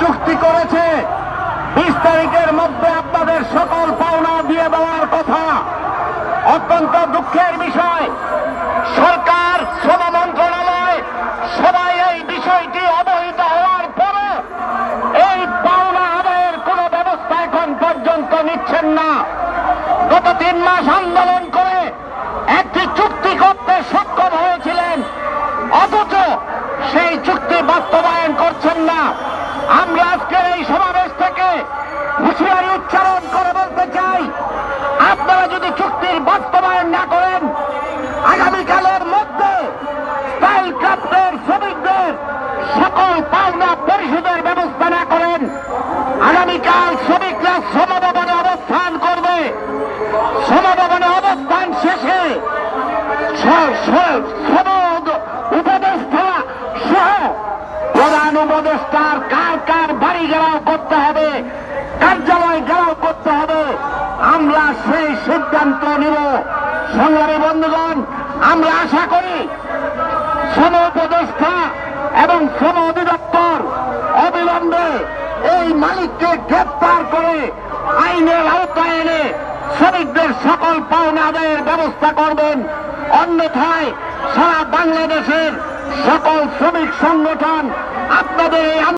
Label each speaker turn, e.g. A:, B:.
A: চুক্তি করেছে 20 তারিখের মধ্যে আপনাদের সকল পাওনা দিয়ে দেওয়ার কথা। অত্যন্ত দুঃখের বিষয়, সরকার, শ্রম মন্ত্রণালয় সবাই এই বিষয়টি অবহিত হওয়ার পরে এই পাওনা আদায়ের কোন ব্যবস্থা এখন পর্যন্ত নিচ্ছেন না। গত 3 মাস আন্দোলন করে একটি চুক্তি করতে সক্ষম হয়েছিলেন, অথচ সেই চুক্তি বাস্তবায়ন করছেন না। আমরা আজকের এই সমাবেশ থেকে হুঁশিয়ারি উচ্চারণ করে বলতে চাই, আপনারা যদি চুক্তির বাস্তবায়ন না করেন, আগামীকালের মধ্যে স্টাইল ক্রাফটের শ্রমিকদের সকল পাওনা পরিশোধের ব্যবস্থা না করেন, আগামীকাল শ্রমিকরা শ্রমভবনে অবস্থান করবে। শ্রমভবনে অবস্থান শেষে শ্রম উপদেষ্টা সহ প্রধান উপদেষ্টার কার বাড়ি ঘেরাও করতে হবে, কার্যালয় ঘেরাও করতে হবে, আমরা সেই সিদ্ধান্ত নিব। সংগ্রামী বন্ধুগণ, আমরা আশা করি শ্রম উপদেষ্টা এবং শ্রম অধিদপ্তর অবিলম্বে এই মালিককে গ্রেপ্তার করে আইনের আওতায় এনে শ্রমিকদের সকল পাওনা আদায়ের ব্যবস্থা করবেন। অন্যথায় সারা বাংলাদেশের সকল শ্রমিক সংগঠন আপনাদের এই